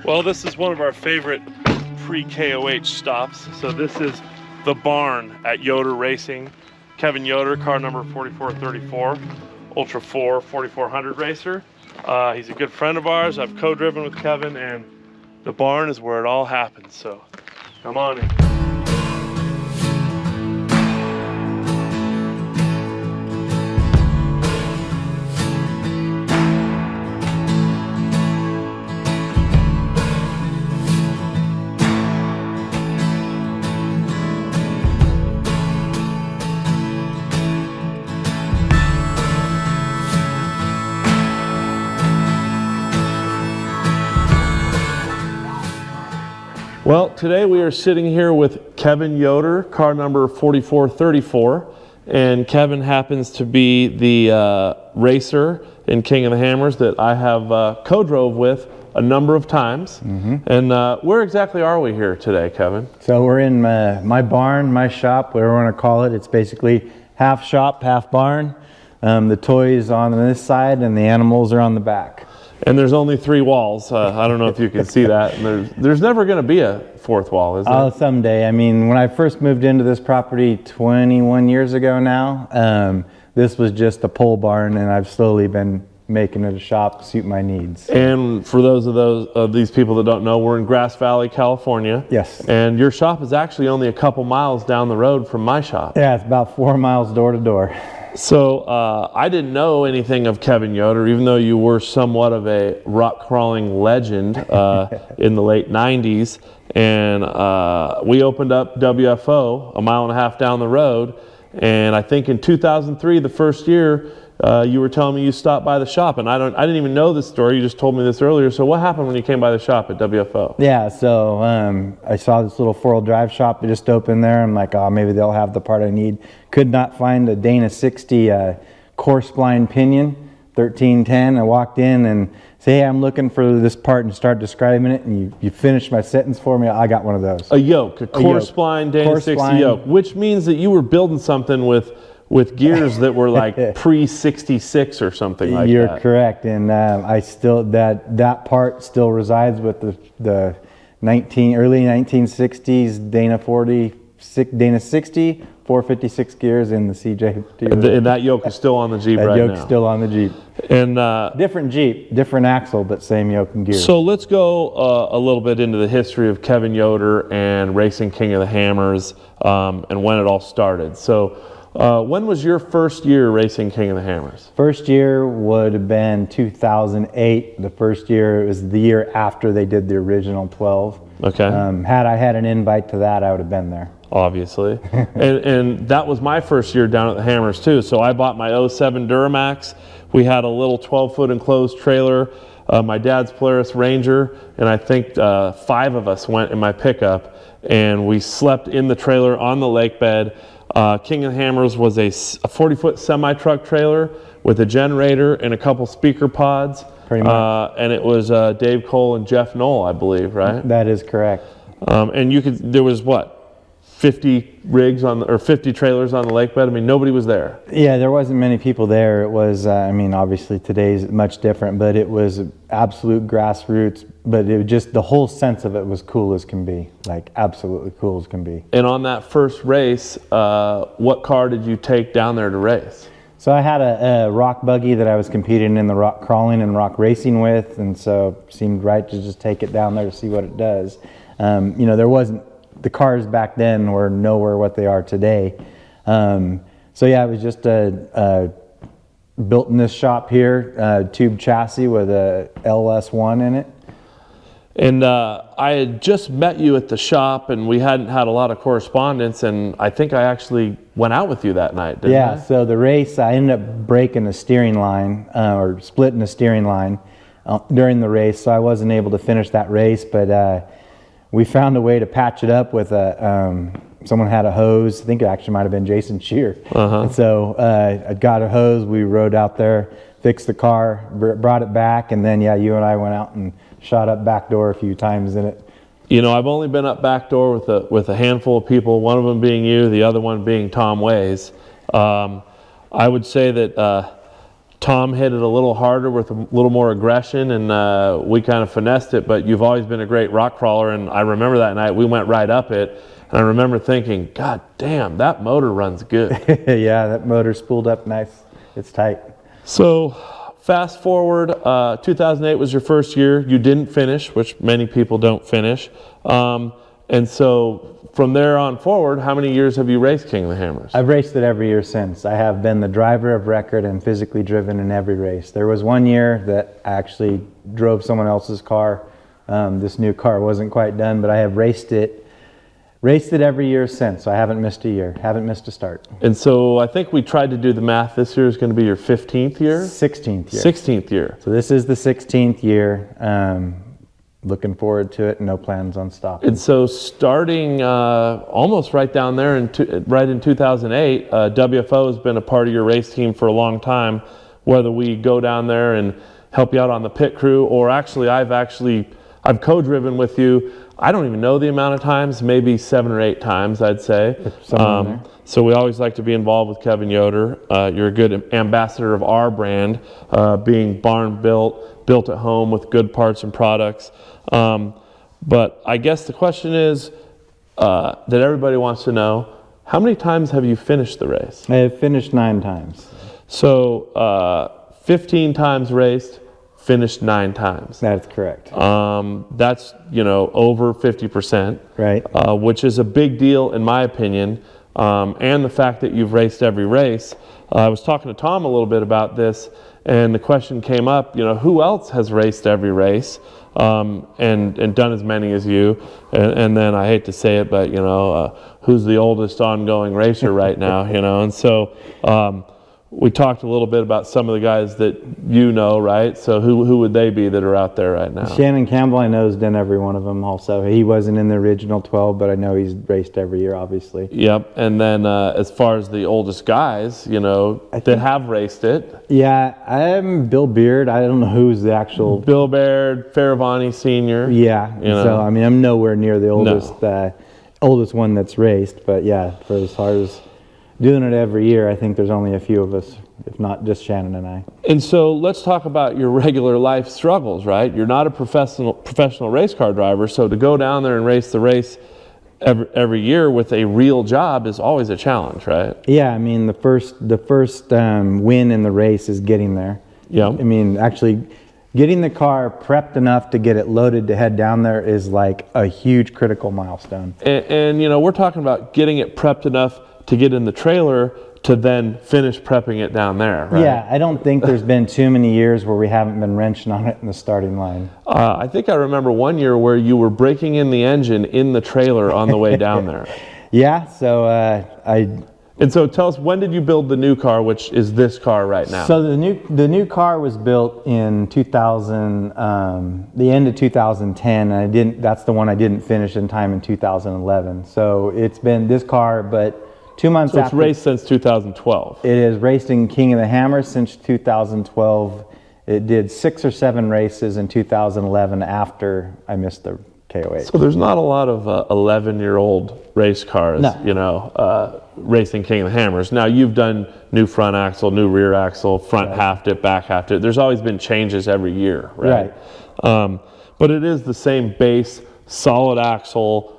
Well, this is one of our favorite pre-KOH stops. So this is the barn at Yoder Racing. Kevin Yoder, car number 4434, Ultra 4 4400 racer. He's a good friend of ours. I've co-driven with Kevin, and the barn is where it all happens. So come on in. Well, today we are sitting here with Kevin Yoder, car number 4434, and Kevin happens to be the racer in King of the Hammers that I have co-drove with a number of times. And where exactly are we here today, Kevin? So we're in my barn, my shop, whatever you want to call it. It's basically half shop, half barn. The toys on this side and the animals are on the back. And there's only 3 walls. I don't know if you can see that. And there's never going to be a 4th wall, is there? Oh, someday. I mean, when I first moved into this property 21 years ago now, this was just a pole barn, and I've slowly been making it a shop to suit my needs. And for those of these people that don't know, we're in Grass Valley, California. Yes. And your shop is actually only a couple miles down the road from my shop. Yeah, it's about 4 miles door to door. So I didn't know anything of Kevin Yoder, even though you were somewhat of a rock crawling legend in the late 90s. And we opened up WFO a mile and a half down the road. And I think in 2003, the first year, you were telling me you stopped by the shop, and I didn't even know this story. You just told me this earlier. So what happened when you came by the shop at WFO? Yeah, so I saw this little 4-wheel drive shop that just opened there. I'm like, oh, maybe they'll have the part I need. Could not find a Dana 60 course blind pinion, 1310. I walked in and said, hey, I'm looking for this part, and start describing it, and you finished my sentence for me. I got one of those. A yoke, a course blind Dana 60 yoke, which means that you were building something with gears that were like pre-66 or something like that. You're correct, and I still that part still resides with the early 1960s Dana 60 456 gears in the CJ. And that yoke is still on the Jeep right now. That yoke's still on the Jeep. And different Jeep, different axle, but same yoke and gears. So let's go a little bit into the history of Kevin Yoder and racing King of the Hammers, and when it all started. So when was your first year racing King of the Hammers? First year would have been 2008. The first year was the year after they did the original 12. Okay. Had I had an invite to that, I would have been there. Obviously. and that was my first year down at the Hammers too. So I bought my 07 Duramax. We had a little 12-foot enclosed trailer, my dad's Polaris Ranger, and I think 5 of us went in my pickup, and we slept in the trailer on the lake bed. King of the Hammers was a 40-foot semi-truck trailer with a generator and a couple speaker pods. Pretty much. And it was Dave Cole and Jeff Knoll, I believe, right? That is correct. And there was what? 50 rigs or 50 trailers on the lake bed. I mean, nobody was there. Yeah, there wasn't many people there. It was, I mean, obviously today's much different, but it was absolute grassroots. But it was just, the whole sense of it was cool as can be, like absolutely cool as can be. And on that first race, what car did you take down there to race? So I had a rock buggy that I was competing in the rock crawling and rock racing with, and so it seemed right to just take it down there to see what it does. You know, there wasn't, the cars back then were nowhere what they are today. So yeah, it was just built in this shop here, tube chassis with a LS1 in it. And I had just met you at the shop, and we hadn't had a lot of correspondence, and I think I actually went out with you that night, didn't I? Yeah, so the race, I ended up breaking the steering line, or splitting the steering line during the race, so I wasn't able to finish that race, but we found a way to patch it up with someone had a hose. I think it actually might have been Jason Shear. And so I got a hose, we rode out there, fixed the car, brought it back, and then yeah, you and I went out and shot up back door a few times in it. You know, I've only been up back door with a handful of people, one of them being you, the other one being Tom Ways. I would say that Tom hit it a little harder with a little more aggression, and we kind of finessed it, but you've always been a great rock crawler, and I remember that night we went right up it, and I remember thinking, God damn, that motor runs good. Yeah, that motor spooled up nice. It's tight. So fast forward, 2008 was your first year. You didn't finish, which many people don't finish. And so from there on forward, how many years have you raced King of the Hammers? I've raced it every year since. I have been the driver of record and physically driven in every race. There was one year that I actually drove someone else's car. This new car wasn't quite done, but I have raced it every year since. So I haven't missed a year, haven't missed a start. And so I think we tried to do the math. This year is going to be your 15th year? 16th year. 16th year. So this is the 16th year. Looking forward to it. No plans on stopping. And so starting almost right down there, right in 2008, WFO has been a part of your race team for a long time. Whether we go down there and help you out on the pit crew, or I've co-driven with you. I don't even know the amount of times, maybe 7 or 8 times, I'd say. So we always like to be involved with Kevin Yoder. You're a good ambassador of our brand, being barn built at home with good parts and products. But I guess the question is that everybody wants to know, how many times have you finished the race? I have finished 9 times. So 15 times raced, finished 9 times. That's correct. That's, over 50%. Right. Which is a big deal in my opinion. And the fact that you've raced every race. I was talking to Tom a little bit about this, and the question came up, who else has raced every race and done as many as you? And then I hate to say it, but who's the oldest ongoing racer right now? And so we talked a little bit about some of the guys that right? So who would they be that are out there right now? Shannon Campbell, I know, has done every one of them also. He wasn't in the original 12, but I know he's raced every year, obviously. Yep. And then as far as the oldest guys, that have raced it. Yeah, I'm Bill Beard. I don't know who's the actual... Bill Baird, Faravani Sr. Yeah. So, I'm nowhere near the oldest one that's raced. But yeah, for as far as doing it every year, I think there's only a few of us, if not just Shannon and I. And so let's talk about your regular life struggles, right? You're not a professional race car driver, so to go down there and race the race every year with a real job is always a challenge, right? Yeah, the first win in the race is getting there. Yeah. Actually getting the car prepped enough to get it loaded to head down there is like a huge critical milestone. And we're talking about getting it prepped enough to get in the trailer to then finish prepping it down there, right? Yeah, I don't think there's been too many years where we haven't been wrenching on it in the starting line. I think I remember one year where you were breaking in the engine in the trailer on the way down there. Yeah, so And so tell us, when did you build the new car, which is this car right now? So the new car was built in 2000, the end of 2010, and that's the one I didn't finish in time in 2011. So it's been this car, but 2 months after. So it's raced since 2012. It is racing King of the Hammers since 2012. It did 6 or 7 races in 2011 after I missed the KOH. So there's not a lot of 11-year-old race cars, racing King of the Hammers. Now you've done new front axle, new rear axle, front half dip, back half dip. There's always been changes every year, right? But it is the same base, solid axle,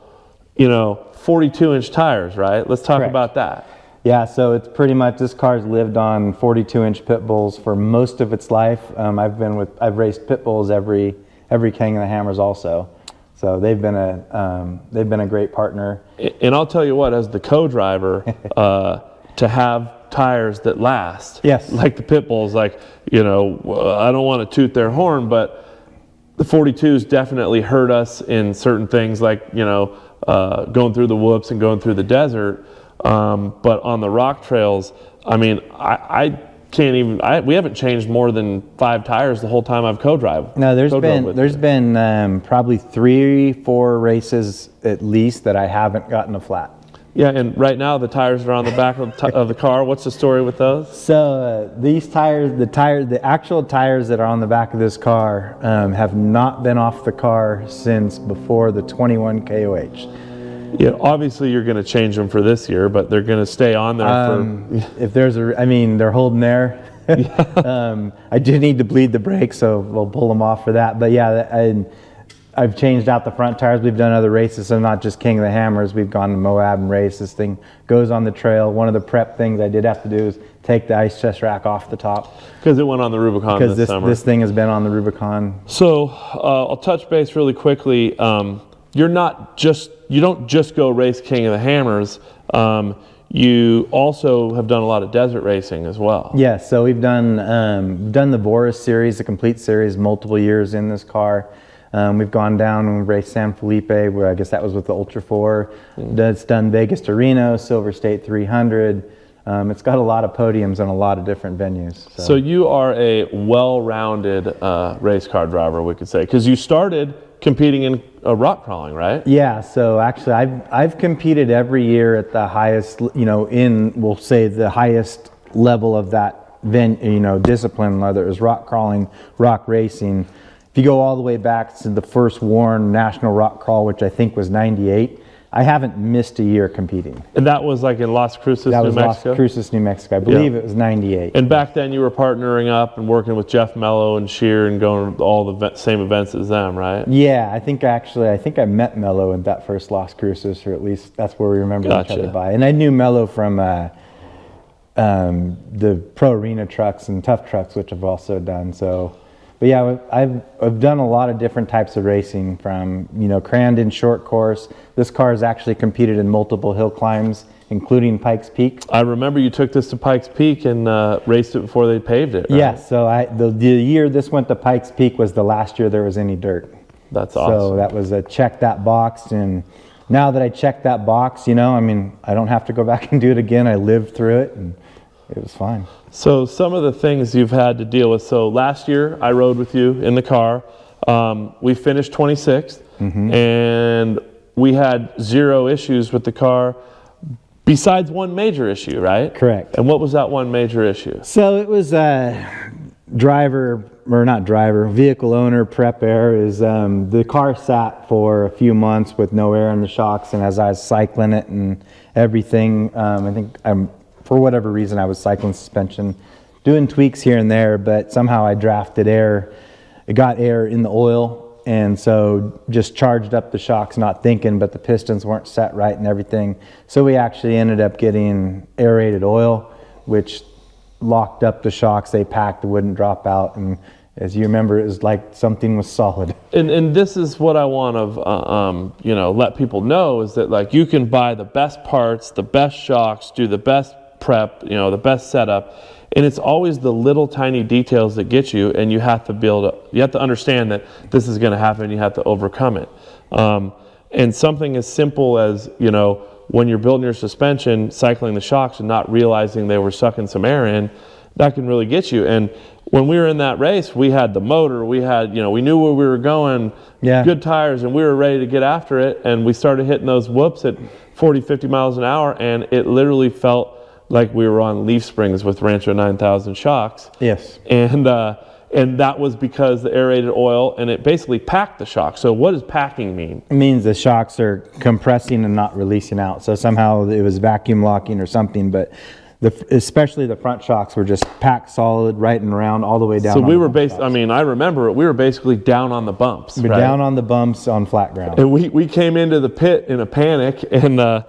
42-inch tires, right? Let's talk about that. Yeah, so it's pretty much, this car's lived on 42-inch pit bulls for most of its life. I've raced pit bulls every King of the Hammers also. So they've been a great partner. And I'll tell you what, as the co-driver, to have tires that last, like the pit bulls, I don't want to toot their horn, but the 42s definitely hurt us in certain things, like going through the whoops and going through the desert. But on the rock trails, I can't even. We haven't changed more than 5 tires the whole time I've co-drive. No, there's been probably 3-4 races at least that I haven't gotten a flat. Yeah, and right now the tires are on the back of the car. What's the story with those? So these tires, the actual tires that are on the back of this car have not been off the car since before the 21 KOH. Yeah, obviously you're going to change them for this year, but they're going to stay on there if there's they're holding there. I do need to bleed the brakes, so we'll pull them off for that. But yeah, I've changed out the front tires. We've done other races, so not just King of the Hammers. We've gone to Moab and raced. This thing goes on the trail. One of the prep things I did have to do is take the ice chest rack off the top. Because it went on the Rubicon this summer. This thing has been on the Rubicon. So I'll touch base really quickly. You don't just go race King of the Hammers. You also have done a lot of desert racing as well. Yes, so we've done the Boris series, the complete series, multiple years in this car. We've gone down and raced San Felipe, where I guess that was with the Ultra 4. It's done Vegas to Reno, Silver State 300. It's got a lot of podiums in a lot of different venues. So you are a well-rounded race car driver, we could say, because you started competing in rock crawling, right? Yeah, so actually I've competed every year at the highest, we'll say the highest level of that discipline, whether it was rock crawling, rock racing. If you go all the way back to the first Warren National Rock Crawl, which I think was '98, I haven't missed a year competing. And that was like in Las Cruces, New Mexico? That was Las Cruces, New Mexico. I believe it was '98. And back then you were partnering up and working with Jeff Mello and Shear and going to all the same events as them, right? Yeah, I think I met Mello in that first Las Cruces, or at least that's where we remember each other by. And I knew Mello from the Pro Arena trucks and Tough Trucks, which I've also done. So, but yeah, I've done a lot of different types of racing, from Crandon short course. This car has actually competed in multiple hill climbs, including Pikes Peak. I remember you took this to Pikes Peak and raced it before they paved it, right? Yeah, so the year this went to Pikes Peak was the last year there was any dirt. That's awesome. So that was a check that box, and now that I checked that box, I don't have to go back and do it again. I lived through it, and it was fine. So some of the things you've had to deal with. So last year I rode with you in the car. We finished 26th, and we had 0 issues with the car besides one major issue, right? Correct. And what was that one major issue? So it was vehicle owner prep air. Is the car sat for a few months with no air in the shocks, and as I was cycling it and everything, I think for whatever reason I was cycling suspension, doing tweaks here and there, but somehow I drafted air. It got air in the oil, and so just charged up the shocks, not thinking, but the pistons weren't set right and everything. So we actually ended up getting aerated oil, which locked up the shocks. They packed, it wouldn't drop out, and as you remember, it was like something was solid. And this is what I want to let people know, is that like you can buy the best parts, the best shocks, do the best prep, the best setup, and it's always the little tiny details that get you, and you have to understand that this is going to happen. You have to overcome it. And something as simple as when you're building your suspension, cycling the shocks and not realizing they were sucking some air in, that can really get you. And when we were in that race, we had the motor, we had, we knew where we were going, good tires, and we were ready to get after it. And we started hitting those whoops at 40, 50 miles an hour, and it literally felt like we were on leaf springs with Rancho 9000 shocks. Yes. And that was because the aerated oil, and it basically packed the shock. So what does packing mean? It means the shocks are compressing and not releasing out. So somehow it was vacuum locking or something, but especially the front shocks were just packed solid right and around all the way down. So we were I remember it, we were basically down on the bumps. We were down on the bumps on flat ground. And we came into the pit in a panic, and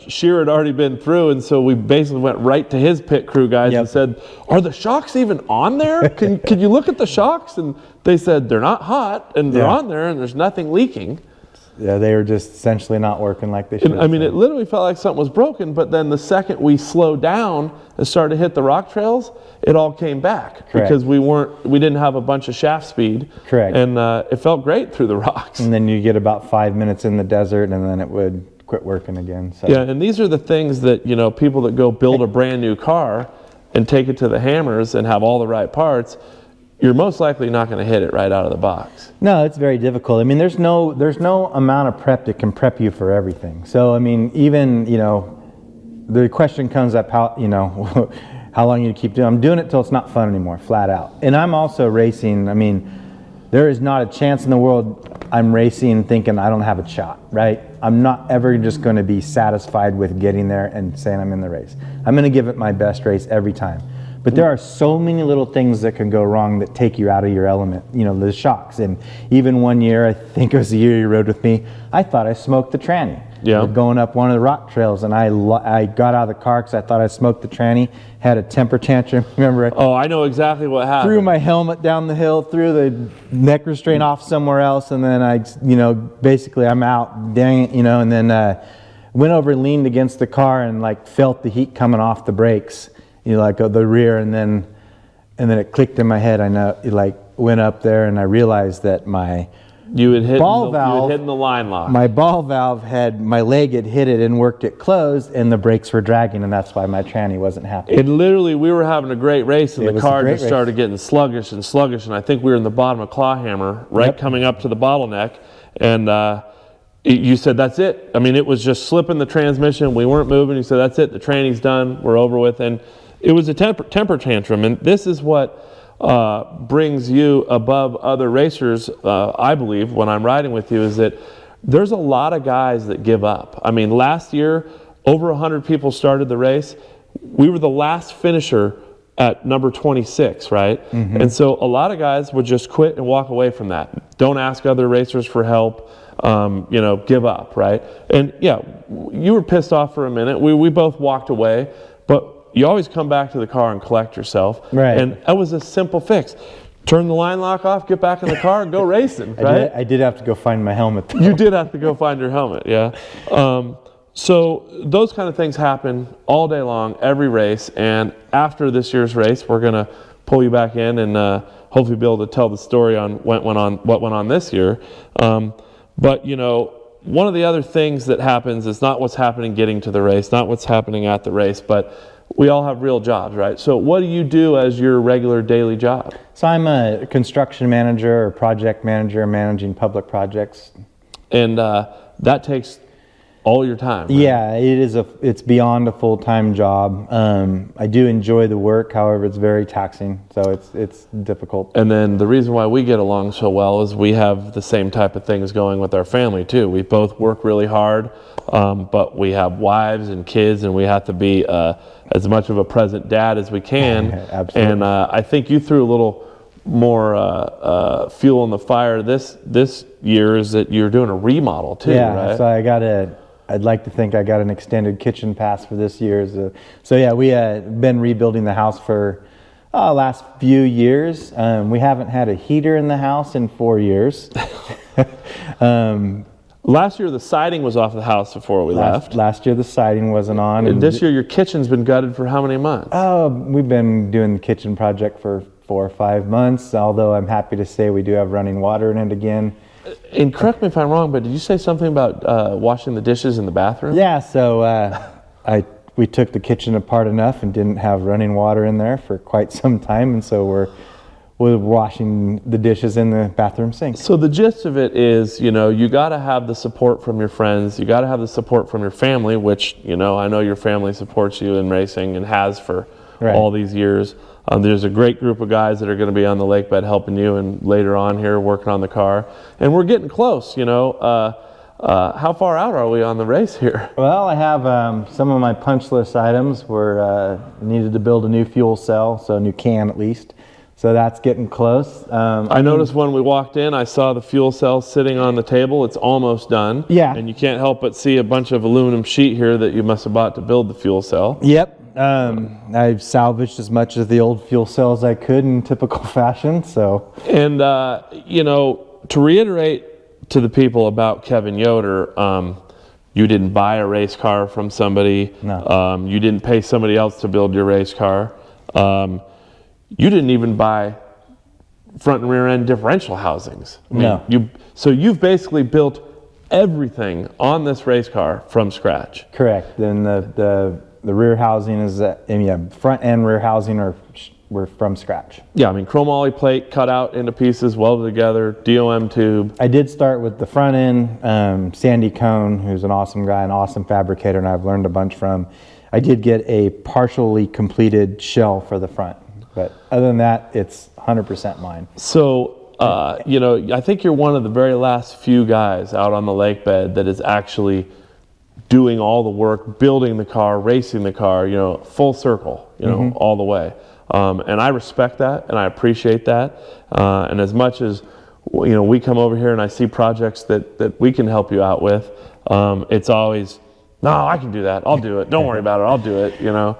Shear had already been through, and so we basically went right to his pit crew guys and said, "Are the shocks even on there? Can you look at the shocks?" And they said, "They're not hot, and they're on there, and there's nothing leaking." Yeah, they were just essentially not working like they should. I mean, it literally felt like something was broken, but then the second we slowed down and started to hit the rock trails, it all came back. Correct. Because we didn't have a bunch of shaft speed. Correct. And it felt great through the rocks. And then you get about 5 minutes in the desert, and then it would quit working again. So. Yeah, and these are the things that people that go build a brand new car and take it to the Hammers and have all the right parts, you're most likely not going to hit it right out of the box. No, it's very difficult. I mean, there's no amount of prep that can prep you for everything. So I mean, even the question comes up, how how long you keep doing. I'm doing it till it's not fun anymore, flat out. And I'm also racing. I mean, there is not a chance in the world I'm racing thinking I don't have a shot, right? I'm not ever just going to be satisfied with getting there and saying I'm in the race. I'm going to give it my best race every time. But there are so many little things that can go wrong that take you out of your element, you know, the shocks. And even one year, I think it was the year you rode with me, I thought I smoked the tranny. Yeah. We're going up one of the rock trails, and I got out of the car because I thought I smoked the tranny, had a temper tantrum. Remember? Oh, I know exactly what happened. Threw my helmet down the hill, threw the neck restraint off somewhere else, and then I, you know, basically I'm out, dang it, you know, and then went over and leaned against the car and like felt the heat coming off the brakes, you know, like the rear, and then it clicked in my head. I know, it like went up there, and I realized that my you had hit the line lock. My ball valve my leg had hit it and worked it closed, and the brakes were dragging, and that's why my tranny wasn't happy. It literally, we were having a great race, and the car just started getting sluggish, and I think we were in the bottom of Clawhammer, right, coming up to the bottleneck, and you said, that's it. I mean, it was just slipping the transmission. We weren't moving. You said, that's it. The tranny's done. We're over with. And it was a temper tantrum. And this is what brings you above other racers, I believe, when I'm riding with you, is that there's a lot of guys that give up. I mean, last year, over 100 people started the race. We were the last finisher at number 26, right? Mm-hmm. And so a lot of guys would just quit and walk away from that. Don't ask other racers for help. You know, give up, right? And yeah, you were pissed off for a minute. We both walked away, but you always come back to the car and collect yourself. Right. And that was a simple fix. Turn the line lock off, get back in the car, and go racing, right? I did have to go find my helmet, though. You did have to go find your helmet, yeah. So those kind of things happen all day long, every race. And after this year's race, we're going to pull you back in and hopefully be able to tell the story on what went on this year. But, you know, one of the other things that happens is not what's happening getting to the race, not what's happening at the race, but we all have real jobs, right? So what do you do as your regular daily job? So I'm a construction manager or project manager, managing public projects. And that takes all your time, right? Yeah, it's beyond a full-time job. I do enjoy the work, however, it's very taxing, so it's difficult. And then the reason why we get along so well is we have the same type of things going with our family too. We both work really hard, but we have wives and kids, and we have to be as much of a present dad as we can. Absolutely. And I think you threw a little more fuel on the fire this year, is that you're doing a remodel too, right? So I'd like to think I got an extended kitchen pass for this year. So yeah, we been rebuilding the house for last few years. We haven't had a heater in the house in 4 years. Last year the siding was off the house before we left. Last year the siding wasn't on. And this year your kitchen's been gutted for how many months? Oh, we've been doing the kitchen project for 4 or 5 months, although I'm happy to say we do have running water in it again. And correct me if I'm wrong, but did you say something about washing the dishes in the bathroom? Yeah, so we took the kitchen apart enough and didn't have running water in there for quite some time, and so we're washing the dishes in the bathroom sink. So the gist of it is, you know, you got to have the support from your friends, you got to have the support from your family, which, you know, I know your family supports you in racing and has for all these years. There's a great group of guys that are going to be on the lake bed helping you, and later on here working on the car. And we're getting close, you know. How far out are we on the race here? Well, I have some of my punch list items. We're needed to build a new fuel cell, so a new can at least. So that's getting close. I noticed when we walked in, I saw the fuel cell sitting on the table. It's almost done. Yeah. And you can't help but see a bunch of aluminum sheet here that you must have bought to build the fuel cell. Yep. I've salvaged as much of the old fuel cell as I could in typical fashion. So. And you know, to reiterate to the people about Kevin Yoder, you didn't buy a race car from somebody. No. You didn't pay somebody else to build your race car. You didn't even buy front and rear end differential housings. I mean, no. So you've basically built everything on this race car from scratch. Correct. Then the rear housing is front and rear housing were from scratch. Yeah, I mean, chromoly plate cut out into pieces, welded together, DOM tube. I did start with the front end. Sandy Cohn, who's an awesome guy, an awesome fabricator, and I've learned a bunch from. I did get a partially completed shell for the front. But other than that, it's 100% mine. So, you know, I think you're one of the very last few guys out on the lake bed that is actually doing all the work, building the car, racing the car, you know, full circle, you know, all the way. And I respect that, and I appreciate that. And as much as we come over here and I see projects that we can help you out with, it's always, no, I can do that. I'll do it. Don't worry about it. I'll do it.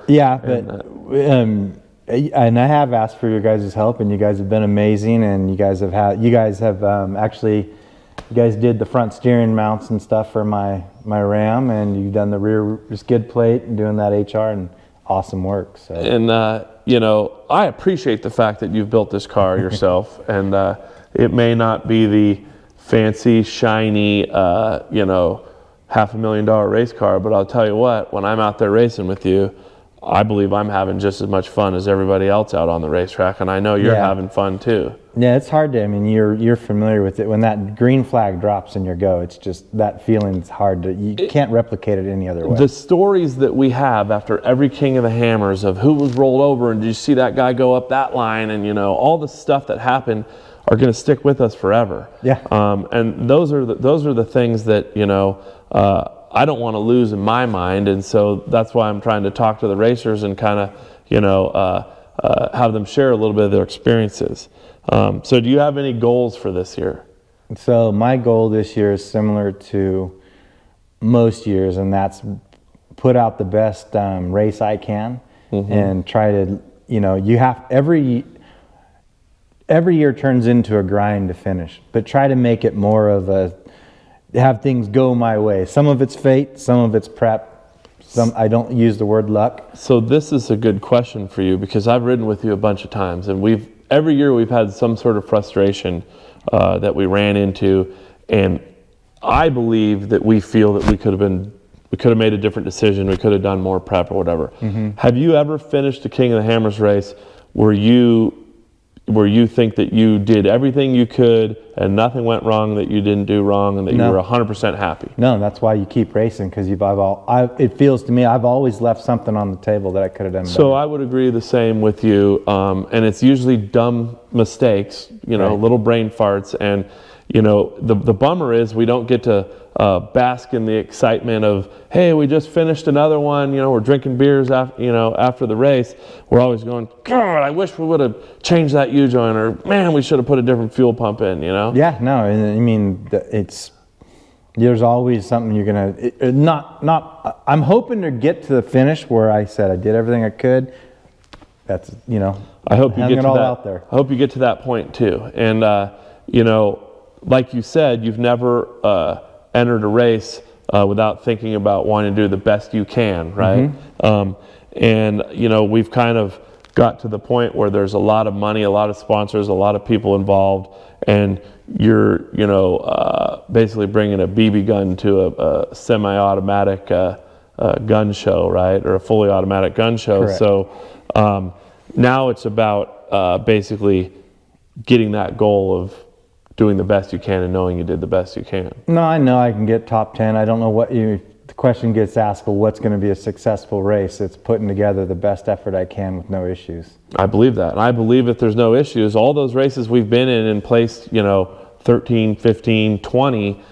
Yeah, but and I have asked for your guys' help, and you guys have been amazing. And you guys have actually, you guys did the front steering mounts and stuff for my Ram, and you've done the rear skid plate and doing that HR, and awesome work. So. And I appreciate the fact that you've built this car yourself, and it may not be the fancy, shiny, $500,000 race car, but I'll tell you what, when I'm out there racing with you, I believe I'm having just as much fun as everybody else out on the racetrack, and I know you're having fun too. Yeah, it's hard to, you're familiar with it. When that green flag drops in your go, it's just, that feeling's hard to, you can't replicate it any other way. The stories that we have after every King of the Hammers of who was rolled over and did you see that guy go up that line, and all the stuff that happened are going to stick with us forever. Yeah. And those are the things that, I don't want to lose in my mind, and so that's why I'm trying to talk to the racers and kind of, have them share a little bit of their experiences. So do you have any goals for this year? So my goal this year is similar to most years, and that's put out the best race I can, and try to, you have every year turns into a grind to finish, but try to make it more of a, have things go my way. Some of it's fate, some of it's prep. I don't use the word luck. So this is a good question for you, because I've ridden with you a bunch of times, and every year we've had some sort of frustration that we ran into, and I believe that we feel that we could have made a different decision. We could have done more prep or whatever. Have you ever finished a King of the Hammers race where you think that you did everything you could and nothing went wrong that you didn't do wrong, and that you were 100% happy? No, that's why you keep racing, because it feels to me I've always left something on the table that I could have done better. So I would agree the same with you, and it's usually dumb mistakes, little brain farts, and the bummer is we don't get to bask in the excitement of, hey, we just finished another one, we're drinking beers after the race. We're always going, God, I wish we would have changed that U-joint, or man, we should have put a different fuel pump in, Yeah, no, there's always something you're gonna, I'm hoping to get to the finish where I said I did everything I could. That's, I hope you get to that. Out there. I hope you get to that point too. And, like you said, you've never entered a race without thinking about wanting to do the best you can, right? And we've kind of got to the point where there's a lot of money, a lot of sponsors, a lot of people involved, and you're basically bringing a BB gun to a semi-automatic gun show, right, or a fully automatic gun show. Correct. So now it's about basically getting that goal of doing the best you can and knowing you did the best you can. No, I know I can get top 10. I don't know what the question gets asked, well, what's going to be a successful race? It's putting together the best effort I can with no issues. I believe that. And I believe if there's no issues, all those races we've been in and placed, 13, 15, 20,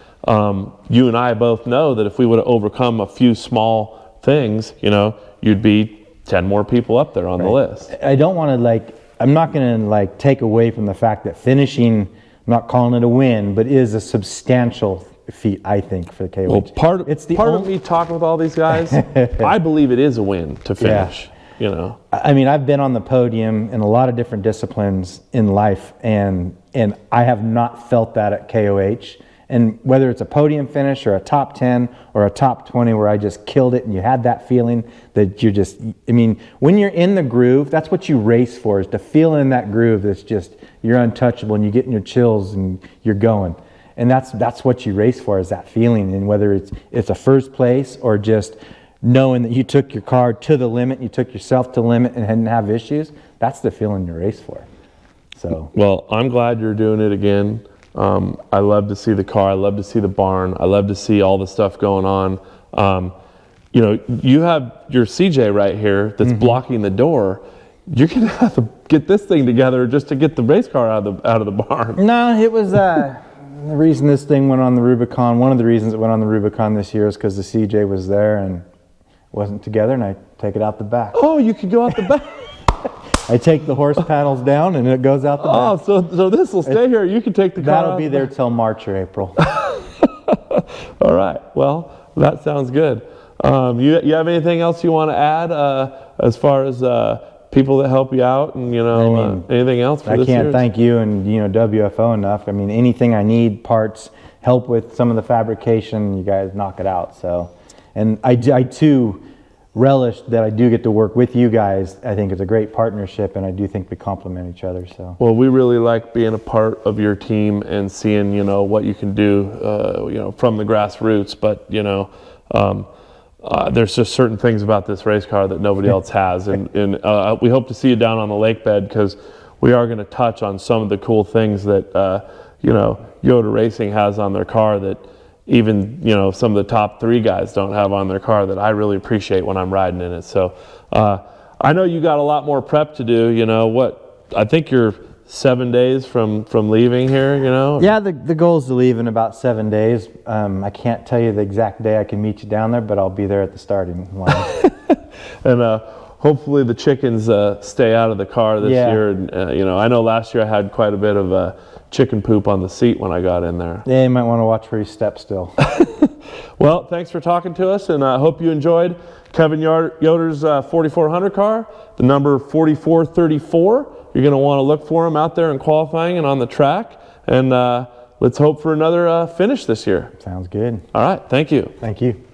you and I both know that if we would have overcome a few small things, you'd be 10 more people up there on the list. I don't want to I'm not going to take away from the fact that finishing, I'm not calling it a win, but is a substantial feat, I think, for the KOH. Well, part of me talking with all these guys, I believe it is a win to finish. I've been on the podium in a lot of different disciplines in life, and I have not felt that at KOH. And whether it's a podium finish or a top 10 or a top 20 where I just killed it, and you had that feeling that you're just, when you're in the groove, that's what you race for, is to feel in that groove that's just, you're untouchable and you're getting your chills and you're going. And that's what you race for, is that feeling. And whether it's a first place or just knowing that you took your car to the limit, you took yourself to the limit and didn't have issues, that's the feeling you race for. So. Well, I'm glad you're doing it again. I love to see the car. I love to see the barn. I love to see all the stuff going on. You have your CJ right here that's blocking the door. You're gonna have to get this thing together just to get the race car out of the barn. No, it was the reason this thing went on the Rubicon. One of the reasons it went on the Rubicon this year is because the CJ was there and wasn't together, and I take it out the back. Oh, you could go out the back. I take the horse panels down and it goes out the back. So this will stay here. You can take the car That'll out be the there back. till March or April. All right. Well, that sounds good. You have anything else you want to add as far as people that help you out, and anything else for I this can't year? thank you and WFO enough. I mean, anything I need, parts, help with some of the fabrication, you guys knock it out. So, and I too relish that I do get to work with you guys. I think it's a great partnership, and I do think we complement each other. So, well, we really like being a part of your team and seeing what you can do from the grassroots. But there's just certain things about this race car that nobody else has, and we hope to see you down on the lake bed, because we are going to touch on some of the cool things that Yoder Racing has on their car that even some of the top 3 guys don't have on their car, that I really appreciate when I'm riding in it. So I know you got a lot more prep to do. I think you're 7 days from leaving here. yeah, the goal is to leave in about 7 days. I can't tell you the exact day I can meet you down there, but I'll be there at the starting line. And hopefully the chickens stay out of the car this year. And I know last year I had quite a bit of chicken poop on the seat when I got in there. Yeah, you might want to watch where you step still. Well, thanks for talking to us, and I hope you enjoyed Kevin Yoder's 4400 car, the number 4434. You're going to want to look for him out there in qualifying and on the track, and let's hope for another finish this year. Sounds good. All right, thank you. Thank you.